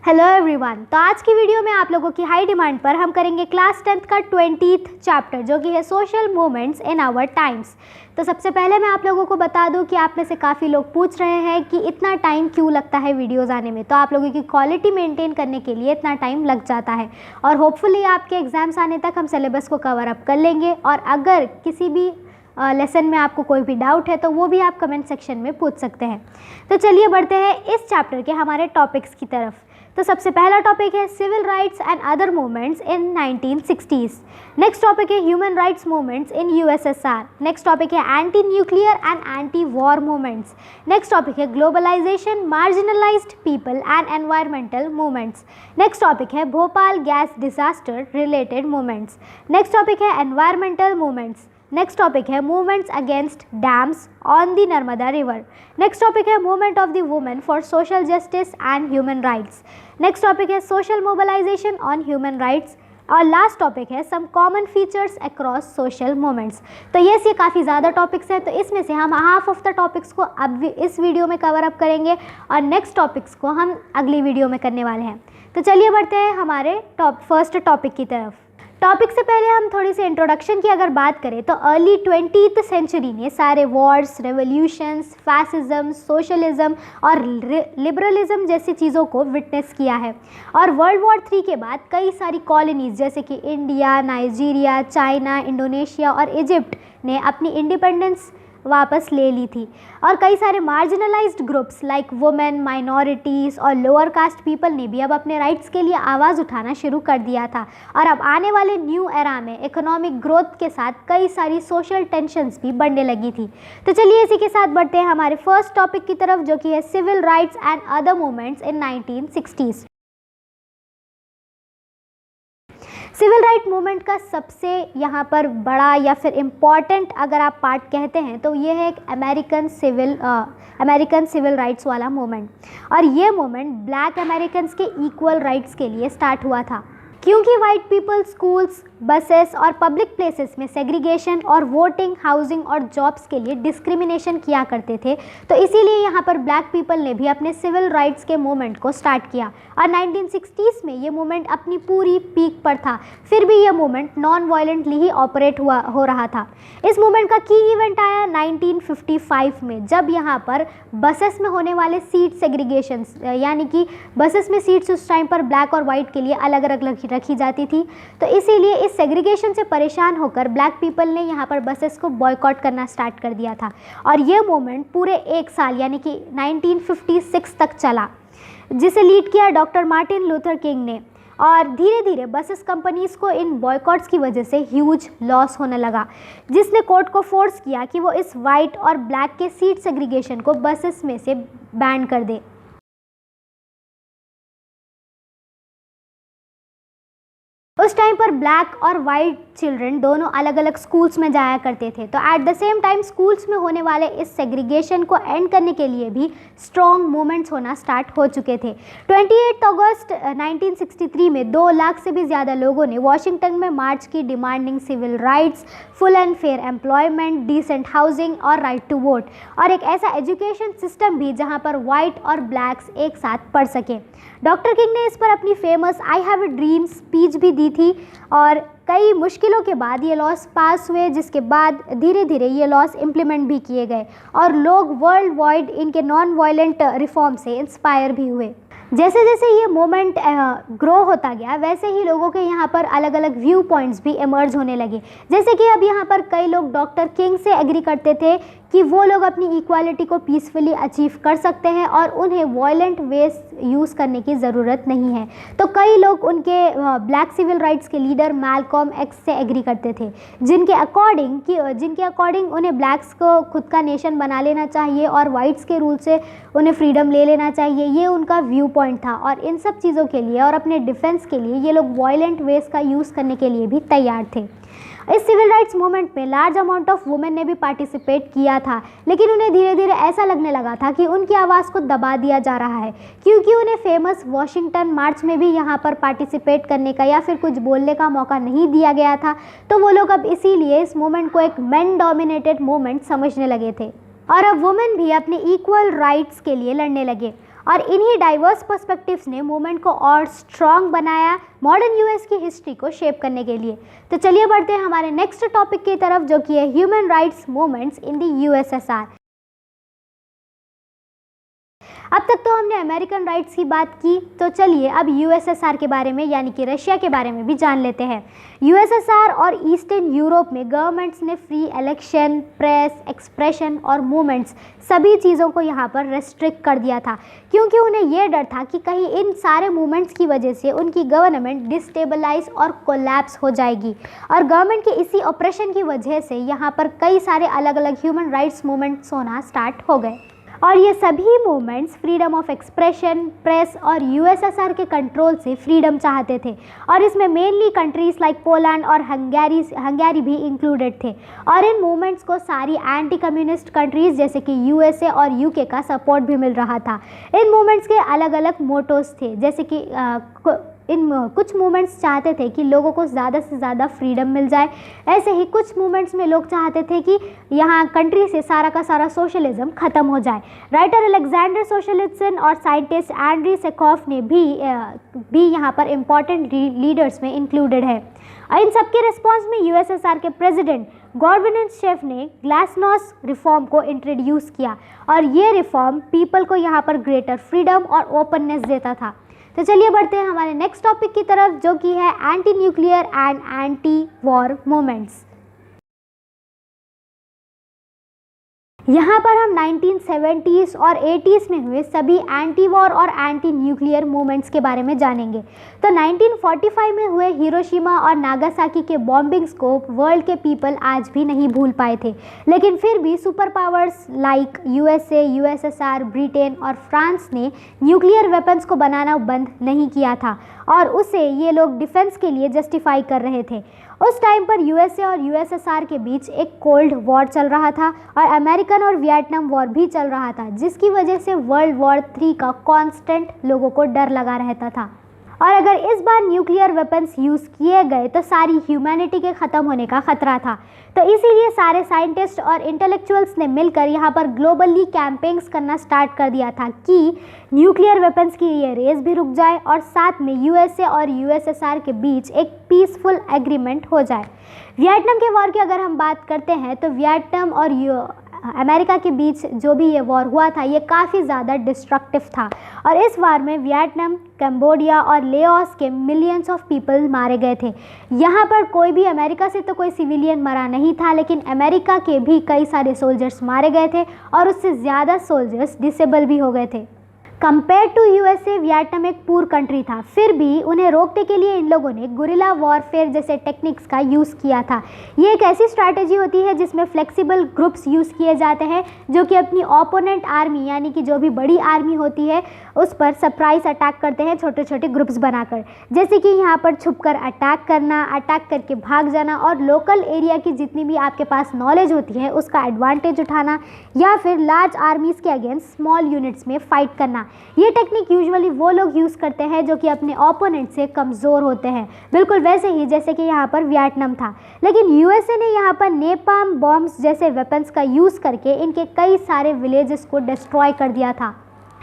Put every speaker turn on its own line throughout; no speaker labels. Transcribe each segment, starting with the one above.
Hello everyone. तो आज की वीडियो में आप लोगों की हाई डिमांड पर हम करेंगे क्लास 10th का 20th चैप्टर जो कि है social movements in our times. तो सबसे पहले मैं आप लोगों को बता दूं कि आप में से काफ़ी लोग पूछ रहे हैं कि इतना टाइम क्यों लगता है वीडियोज़ आने में। तो आप लोगों की क्वालिटी मेंटेन करने के लिए इतना टाइम लग जाता है और होपफुली आपके एग्ज़ाम्स आने तक हम सिलेबस को कवर अप कर लेंगे। और अगर किसी भी लेसन में आपको कोई भी डाउट है तो वो भी आप कमेंट सेक्शन में पूछ सकते हैं। तो चलिए बढ़ते हैं इस चैप्टर के हमारे टॉपिक्स की तरफ। तो सबसे पहला टॉपिक है civil rights and other movements in 1960s। Next topic है human rights movements in USSR. Next topic है anti nuclear and anti war movements. Next topic है globalisation, marginalised people and environmental movements. Next topic है Bhopal gas disaster related movements. Next topic है environmental movements. Next topic है movements against dams on the Narmada river. Next topic है movement of the women for social justice and human rights. Next topic है social mobilisation on human rights. और last topic है some common features across social movements. तो ये काफ़ी ज़्यादा topics हैं, तो इसमें से हम हाफ ऑफ द टॉपिक्स को अब इस वीडियो में कवर अप करेंगे और नेक्स्ट टॉपिक्स को हम अगली वीडियो में करने वाले हैं। तो चलिए बढ़ते हैं हमारे फर्स्ट टॉपिक की तरफ। टॉपिक से पहले हम थोड़ी सी इंट्रोडक्शन की अगर बात करें तो अर्ली 20th सेंचुरी ने सारे वॉर्स, रेवोल्यूशंस, फैसिज्म, सोशलिज्म और लिबरलिज्म जैसी चीज़ों को विटनेस किया है। और वर्ल्ड वॉर 3 के बाद कई सारी कॉलोनीज जैसे कि इंडिया, नाइजीरिया, चाइना, इंडोनेशिया और इजिप्ट ने अपनी इंडिपेंडेंस वापस ले ली थी। और कई सारे marginalised groups like women, minorities और लोअर कास्ट पीपल ने भी अब अपने राइट्स के लिए आवाज़ उठाना शुरू कर दिया था। और अब आने वाले न्यू एरा में इकोनॉमिक ग्रोथ के साथ कई सारी सोशल टेंशन्स भी बढ़ने लगी थी। तो चलिए इसी के साथ बढ़ते हैं हमारे फर्स्ट टॉपिक की तरफ जो कि है civil rights and other movements in 1960s। Civil right movement का सबसे यहाँ पर बड़ा या फिर इम्पॉर्टेंट अगर आप पार्ट कहते हैं तो ये है एक अमेरिकन सिविल राइट्स वाला मूवमेंट। और ये मूवमेंट ब्लैक अमेरिकन्स के इक्वल राइट्स के लिए स्टार्ट हुआ था, क्योंकि वाइट पीपल स्कूल्स, बसेस और पब्लिक प्लेसेस में सेग्रीगेशन और वोटिंग, हाउसिंग और जॉब्स के लिए डिस्क्रिमिनेशन किया करते थे। तो इसीलिए यहाँ पर ब्लैक पीपल ने भी अपने सिविल राइट्स के मूवमेंट को स्टार्ट किया। और 1960s में ये मूवमेंट अपनी पूरी पीक पर था, फिर भी ये मूवमेंट नॉन वायलेंटली ही ऑपरेट हो रहा था। इस मूवमेंट का की इवेंट आया 1955 में, जब यहाँ पर बसेस में होने वाले सीट सेग्रीगेशन, यानी कि बसेस में सीट्स उस टाइम पर ब्लैक और वाइट के लिए अलग अलग रखी जाती थी। तो इसीलिए इस सेग्रीगेशन से परेशान होकर ब्लैक पीपल ने यहाँ पर बसेस को बॉयकॉट करना स्टार्ट कर दिया था। और ये मूवमेंट पूरे एक साल यानी कि 1956 तक चला, जिसे लीड किया डॉक्टर मार्टिन लूथर किंग ने। और धीरे धीरे बसेस कंपनीज़ को इन बॉयकॉट्स की वजह से ह्यूज लॉस होने लगा, जिसने कोर्ट को फोर्स किया कि वो इस वाइट और ब्लैक के सीट सेग्रीगेशन को बसेस में से बैन कर दे। उस टाइम पर ब्लैक और वाइट चिल्ड्रन दोनों अलग अलग स्कूल्स में जाया करते थे। तो at the same time schools में होने वाले इस सेग्रीगेशन को एंड करने के लिए भी स्ट्रॉन्ग मूवमेंट्स होना स्टार्ट हो चुके थे। 28 अगस्त 1963 में 2 लाख से भी ज़्यादा लोगों ने वॉशिंगटन में मार्च की, demanding civil rights, full and fair employment, decent housing और राइट टू वोट, और एक ऐसा एजुकेशन सिस्टम भी जहाँ पर वाइट और ब्लैक्स एक साथ पढ़ सकें। डॉक्टर किंग ने इस पर अपनी famous I have a dream speech भी दी थी। और कई मुश्किलों के बाद ये लॉस पास हुए, जिसके बाद धीरे धीरे ये लॉस इम्प्लीमेंट भी किए गए और लोग वर्ल्ड वाइड इनके नॉन वायलेंट रिफॉर्म से इंस्पायर भी हुए। जैसे जैसे ये मोमेंट ग्रो होता गया वैसे ही लोगों के यहाँ पर अलग अलग व्यू पॉइंट्स भी इमर्ज होने लगे। जैसे कि अब यहाँ पर कई लोग डॉक्टर किंग से एग्री करते थे कि वो लोग अपनी इक्वालिटी को पीसफुली अचीव कर सकते हैं और उन्हें वायलेंट वेज यूज़ करने की ज़रूरत नहीं है। तो कई लोग उनके ब्लैक सिविल राइट्स के लीडर मैल्कॉम एक्स से एग्री करते थे, जिनके अकॉर्डिंग उन्हें ब्लैक्स को खुद का नेशन बना लेना चाहिए और वाइट्स के रूल से उन्हें फ्रीडम ले लेना चाहिए। ये उनका व्यू पॉइंट था। और इन सब चीज़ों के लिए और अपने डिफेंस के लिए ये लोग वायलेंट वेज का यूज़ करने के लिए भी तैयार थे। इस सिविल राइट्स मूवमेंट में लार्ज अमाउंट ऑफ वुमेन ने भी पार्टिसिपेट किया था, लेकिन उन्हें धीरे धीरे ऐसा लगने लगा था कि उनकी आवाज़ को दबा दिया जा रहा है, क्योंकि उन्हें फेमस वॉशिंगटन मार्च में भी यहाँ पर पार्टिसिपेट करने का या फिर कुछ बोलने का मौका नहीं दिया गया था। तो वो लोग अब इसीलिए इस मूवमेंट को एक मेन डोमिनेटेड मूवमेंट समझने लगे थे और अब वुमेन भी अपने इक्वल राइट्स के लिए लड़ने लगे। और इन्हीं डाइवर्स पर्सपेक्टिव्स ने मूवमेंट को और स्ट्रॉन्ग बनाया मॉडर्न यूएस की हिस्ट्री को शेप करने के लिए। तो चलिए बढ़ते हैं हमारे नेक्स्ट टॉपिक की तरफ, जो कि है human rights movements in the USSR. अब तक तो हमने अमेरिकन राइट्स की बात की, तो चलिए अब यूएसएसआर के बारे में यानी कि रशिया के बारे में भी जान लेते हैं। यूएसएसआर और ईस्टर्न यूरोप में गवर्नमेंट्स ने फ्री इलेक्शन, प्रेस, एक्सप्रेशन और मूवमेंट्स सभी चीज़ों को यहाँ पर रेस्ट्रिक्ट कर दिया था, क्योंकि उन्हें ये डर था कि कहीं इन सारे मूवमेंट्स की वजह से उनकी गवर्नमेंट डिस्टेबलाइज और कोलैप्स हो जाएगी। और गवर्नमेंट के इसी ऑपरेशन की वजह से यहाँ पर कई सारे अलग अलग ह्यूमन राइट्स मूवमेंट्स होना स्टार्ट हो गए, और ये सभी movements freedom of expression, press और यूएसएसआर के कंट्रोल से फ्रीडम चाहते थे। और इसमें मेनली कंट्रीज़ लाइक पोलैंड और हंगेरी भी इंक्लूडेड थे। और इन मूवमेंट्स को सारी एंटी कम्युनिस्ट कंट्रीज़ जैसे कि यूएसए और यूके का सपोर्ट भी मिल रहा था। इन मूवमेंट्स के अलग अलग मोटोस थे, जैसे कि कुछ मूवमेंट्स चाहते थे कि लोगों को ज़्यादा से ज़्यादा फ्रीडम मिल जाए। ऐसे ही कुछ मूवमेंट्स में लोग चाहते थे कि यहाँ कंट्री से सारा का सारा सोशलिज्म ख़त्म हो जाए। राइटर अलेक्जेंडर सोशलिस्टन और साइंटिस्ट एंड्री सेकॉफ ने भी यहाँ पर इम्पॉर्टेंट लीडर्स में इंक्लूडेड है। इन सबके रिस्पॉन्स में यूएसएसआर के प्रेसिडेंट गॉर्बेचोव ने ग्लासनोस्ट रिफॉर्म को इंट्रोड्यूस किया, और ये रिफॉर्म पीपल को यहाँ पर ग्रेटर फ्रीडम और ओपननेस देता था। तो चलिए बढ़ते हैं हमारे नेक्स्ट टॉपिक की तरफ, जो कि है anti nuclear and anti war movements. यहाँ पर हम 1970s और 80s में हुए सभी एंटी वॉर और एंटी न्यूक्लियर मूवमेंट्स के बारे में जानेंगे। तो 1945 में हुए हिरोशिमा और नागासाकी के बॉम्बिंग्स को वर्ल्ड के पीपल आज भी नहीं भूल पाए थे, लेकिन फिर भी super powers like USA, USSR, Britain और फ्रांस ने न्यूक्लियर वेपन्स को बनाना बंद नहीं किया था, और उसे ये लोग डिफेंस के लिए जस्टिफाई कर रहे थे। उस टाइम पर यूएसए और यूएसएसआर के बीच एक कोल्ड वॉर चल रहा था, और अमेरिकन और वियतनाम वॉर भी चल रहा था, जिसकी वजह से वर्ल्ड वॉर 3 का कांस्टेंट लोगों को डर लगा रहता था। और अगर इस बार न्यूक्लियर वेपन्स यूज़ किए गए तो सारी ह्यूमैनिटी के ख़त्म होने का ख़तरा था। तो इसीलिए सारे साइंटिस्ट और इंटेलेक्चुअल्स ने मिलकर यहाँ पर ग्लोबली कैंपेन्स करना स्टार्ट कर दिया था कि न्यूक्लियर वेपन्स की ये रेस भी रुक जाए, और साथ में यूएसए और यूएसएसआर के बीच एक पीसफुल एग्रीमेंट हो जाए। वियतनाम के वॉर की अगर हम बात करते हैं तो वियतनाम और अमेरिका के बीच जो भी ये वॉर हुआ था, ये काफ़ी ज़्यादा डिस्ट्रक्टिव था, और इस वार में वियतनाम, कंबोडिया और लेओस के मिलियंस ऑफ पीपल मारे गए थे। यहाँ पर कोई भी अमेरिका से तो कोई सिविलियन मरा नहीं था, लेकिन अमेरिका के भी कई सारे सोल्जर्स मारे गए थे, और उससे ज़्यादा सोल्जर्स डिसेबल भी हो गए थे। कंपेयर टू यूएसए, वियतनाम एक पूर कंट्री था, फिर भी उन्हें रोकने के लिए इन लोगों ने गुरिल्ला वॉरफेयर जैसे टेक्निक्स का यूज़ किया था। ये एक ऐसी स्ट्रैटेजी होती है जिसमें फ्लेक्सिबल ग्रुप्स यूज़ किए जाते हैं, जो कि अपनी ओपोनेंट आर्मी यानी कि जो भी बड़ी आर्मी होती है उस पर सरप्राइज अटैक करते हैं छोटे छोटे ग्रुप्स बनाकर। जैसे कि यहाँ पर छुपकर अटैक करना, अटैक करके भाग जाना, और लोकल एरिया की जितनी भी आपके पास नॉलेज होती है उसका एडवांटेज उठाना, या फिर लार्ज आर्मीज़ के अगेंस्ट स्मॉल यूनिट्स में फाइट करना। ये टेक्निक यूजुअली वो लोग यूज़ करते हैं जो कि अपने ओपोनेंट से कमज़ोर होते हैं, बिल्कुल वैसे ही जैसे कि यहाँ पर वियतनाम था। लेकिन यूएसए ने यहाँ पर नेपाम बॉम्ब्स जैसे वेपन्स का यूज़ करके इनके कई सारे विलेजेस को डिस्ट्रॉय कर दिया था।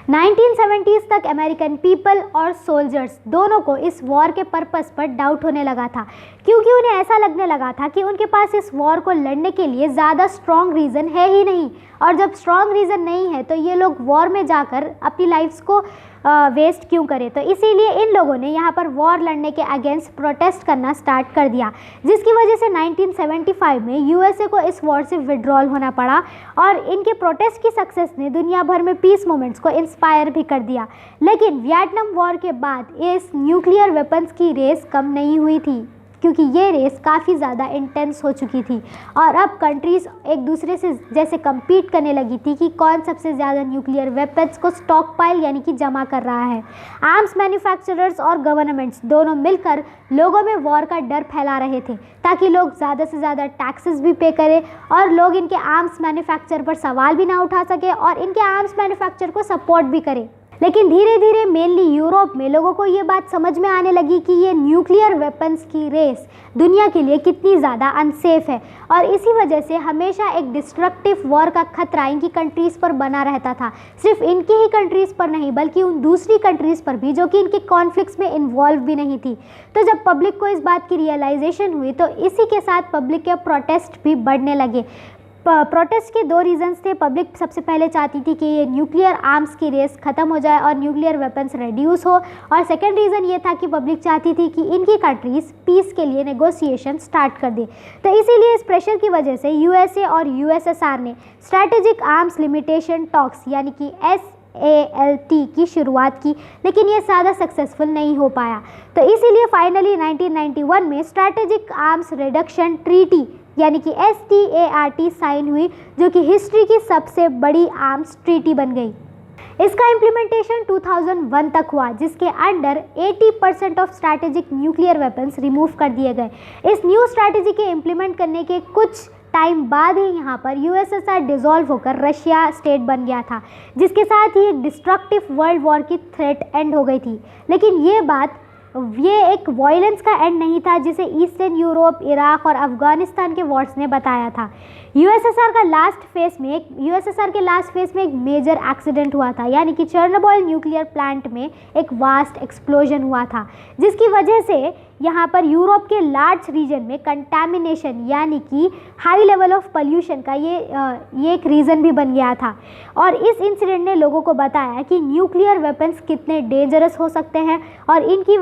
1970s तक अमेरिकन पीपल और सोल्जर्स दोनों को इस वॉर के पर्पस पर डाउट होने लगा था, क्योंकि उन्हें ऐसा लगने लगा था कि उनके पास इस वॉर को लड़ने के लिए ज़्यादा स्ट्रॉन्ग रीज़न है ही नहीं, और जब स्ट्रॉन्ग रीज़न नहीं है तो ये लोग वॉर में जाकर अपनी लाइफ्स को वेस्ट क्यों करें। तो इसीलिए इन लोगों ने यहाँ पर वॉर लड़ने के अगेंस्ट प्रोटेस्ट करना स्टार्ट कर दिया, जिसकी वजह से 1975 में यूएसए को इस वॉर से विड्रॉल होना पड़ा, और इनके प्रोटेस्ट की सक्सेस ने दुनिया भर में पीस मूवमेंट्स को इंस्पायर भी कर दिया। लेकिन वियतनाम वॉर के बाद इस न्यूक्लियर वेपन्स की रेस कम नहीं हुई थी, क्योंकि ये रेस काफ़ी ज़्यादा इंटेंस हो चुकी थी, और अब कंट्रीज़ एक दूसरे से जैसे कम्पीट करने लगी थी कि कौन सबसे ज़्यादा न्यूक्लियर वेपन्स को स्टॉक पाइल यानी कि जमा कर रहा है। आर्म्स मैन्युफैक्चरर्स और गवर्नमेंट्स दोनों मिलकर लोगों में वॉर का डर फैला रहे थे, ताकि लोग ज़्यादा से ज़्यादा टैक्सेस भी पे करें, और लोग इनके आर्म्स मैन्युफैक्चर पर सवाल भी ना उठा सके, और इनके आर्म्स मैन्युफैक्चर को सपोर्ट भी करें। लेकिन धीरे धीरे मेनली यूरोप में लोगों को ये बात समझ में आने लगी कि ये न्यूक्लियर वेपन्स की रेस दुनिया के लिए कितनी ज़्यादा अनसेफ है, और इसी वजह से हमेशा एक डिस्ट्रक्टिव वॉर का खतरा इनकी कंट्रीज़ पर बना रहता था। सिर्फ इनकी ही कंट्रीज़ पर नहीं बल्कि उन दूसरी कंट्रीज़ पर भी जो कि इनके कॉन्फ्लिक्ट्स में इन्वॉल्व भी नहीं थी। तो जब पब्लिक को इस बात की रियलाइजेशन हुई तो इसी के साथ पब्लिक के प्रोटेस्ट भी बढ़ने लगे। प्रोटेस्ट के दो रीजंस थे। पब्लिक सबसे पहले चाहती थी कि ये न्यूक्लियर आर्म्स की रेस ख़त्म हो जाए और न्यूक्लियर वेपन्स रिड्यूस हो, और सेकंड रीज़न ये था कि पब्लिक चाहती थी कि इनकी कंट्रीज़ पीस के लिए नेगोशिएशन स्टार्ट कर दे। तो इसीलिए इस प्रेशर की वजह से यूएसए और यूएसएसआर ने स्ट्रैटेजिक आर्म्स लिमिटेशन टॉक्स यानी कि SALT की शुरुआत की, लेकिन ये ज़्यादा सक्सेसफुल नहीं हो पाया। तो इसीलिए फाइनली 1991 में स्ट्रैटेजिक आर्म्स रिडक्शन ट्रीटी यानी कि START साइन हुई, जो कि हिस्ट्री की सबसे बड़ी आर्म्स ट्रीटी बन गई। इसका इम्प्लीमेंटेशन 2001 तक हुआ, जिसके under 80% of strategic nuclear weapons remove कर दिए गए। इस न्यू स्ट्रैटेजी के इम्प्लीमेंट करने के कुछ टाइम बाद ही यहाँ पर USSR डिसॉल्व होकर रशिया स्टेट बन गया था, जिसके साथ ही एक डिस्ट्रक्टिव वर्ल्ड वॉर की थ्रेट एंड हो गई थी। लेकिन ये एक वायलेंस का एंड नहीं था जिसे ईस्टर्न यूरोप, इराक और अफगानिस्तान के वॉर्स ने बताया था। यूएसएसआर के लास्ट फेज में एक मेजर एक्सीडेंट हुआ था, यानी कि चेर्नोबिल न्यूक्लियर प्लांट में एक वास्ट एक्सप्लोजन हुआ था, जिसकी वजह से यहाँ पर यूरोप के लार्ज रीजन में कंटामिनेशन यानी कि हाई लेवल ऑफ पोल्यूशन का ये एक रीज़न भी बन गया था। और इस इंसिडेंट ने लोगों को बताया कि न्यूक्लियर वेपन्स कितने डेंजरस हो सकते हैं और इनकी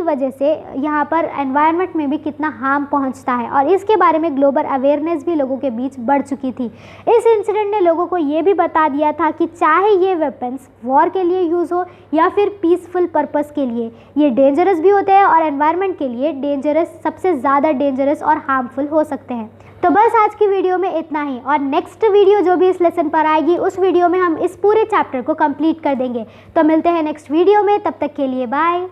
वजह से यहाँ पर एनवायरनमेंट में भी कितना हार्म पहुँचता है, और इसके बारे में ग्लोबल अवेयरनेस भी लोगों के बीच बढ़ चुकी थी। इस इंसिडेंट ने लोगों को ये भी बता दिया था कि चाहे ये वेपन्स वॉर के लिए यूज़ हो या फिर पीसफुल पर्पस के लिए, ये डेंजरस भी होते हैं और एनवायरनमेंट के लिए सबसे ज़्यादा डेंजरस और हार्मफुल हो सकते हैं। तो बस आज की वीडियो में इतना ही, और नेक्स्ट वीडियो जो भी इस लेसन पर आएगी उस वीडियो में हम इस पूरे चैप्टर को कंप्लीट कर देंगे। तो मिलते हैं नेक्स्ट वीडियो में, तब तक के लिए बाय।